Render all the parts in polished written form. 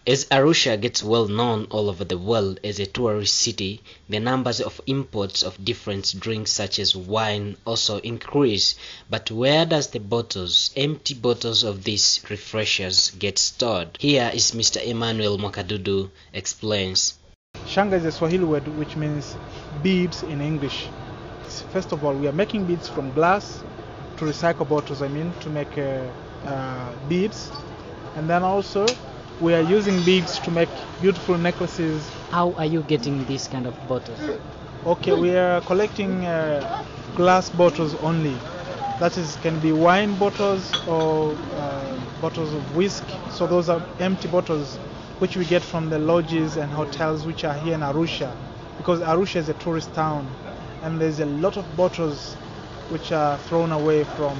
As Arusha gets well known all over the world as a tourist city, the numbers of imports of different drinks such as wine also increase. But where does the empty bottles of these refreshers get stored? Here is Mr. Emmanuel Mwakadudu explains. Shanga is a Swahili word which means beads in English. First of all, we are making beads from glass to recycle bottles, to make beads. And then also we are using beads to make beautiful necklaces. How are you getting these kind of bottles? Okay, we are collecting glass bottles only. That is, can be wine bottles or bottles of whiskey. So those are empty bottles which we get from the lodges and hotels which are here in Arusha, because Arusha is a tourist town and there's a lot of bottles which are thrown away from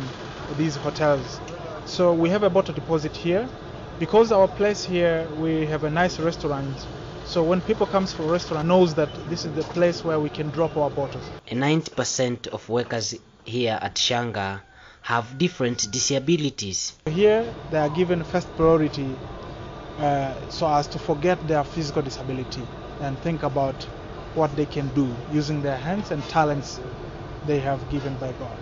these hotels. So we have a bottle deposit here. Because our place here, we have a nice restaurant, so when people come for a restaurant, knows that this is the place where we can drop our bottles. 90% of workers here at Shanga have different disabilities. Here they are given first priority so as to forget their physical disability and think about what they can do using their hands and talents they have given by God.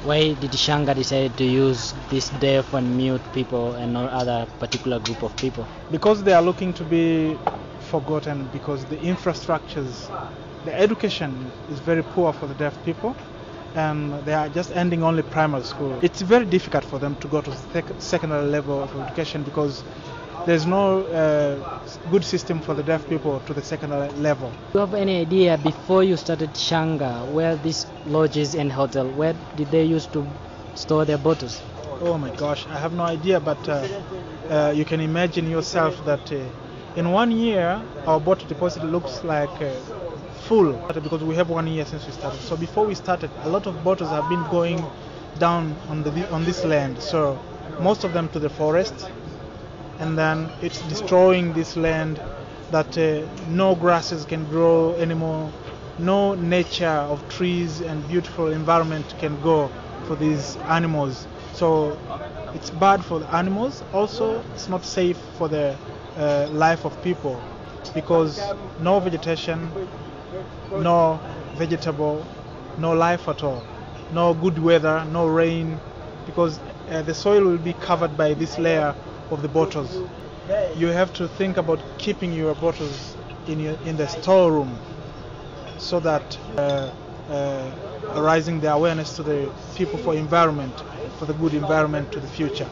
Why did Shanga decide to use these deaf and mute people and not other particular group of people? Because they are looking to be forgotten, because the infrastructures, the education is very poor for the deaf people, and they are just ending only primary school. It's very difficult for them to go to the secondary level of education because there's no good system for the deaf people to the secondary level. Do you have any idea, before you started Shanga, where these lodges and hotel, where did they used to store their bottles? Oh my gosh, I have no idea, but you can imagine yourself that in 1 year our bottle deposit looks like full, because we have 1 year since we started. So before we started, a lot of bottles have been going down on this land, so most of them to the forest, and then it's destroying this land that no grasses can grow anymore, no nature of trees and beautiful environment can go for these animals. So it's bad for the animals. Also, it's not safe for the life of people, because no vegetation, no vegetable, no life at all, no good weather, no rain, because the soil will be covered by this layer of the bottles. You have to think about keeping your bottles in the storeroom, so that raising the awareness to the people for environment, for the good environment to the future.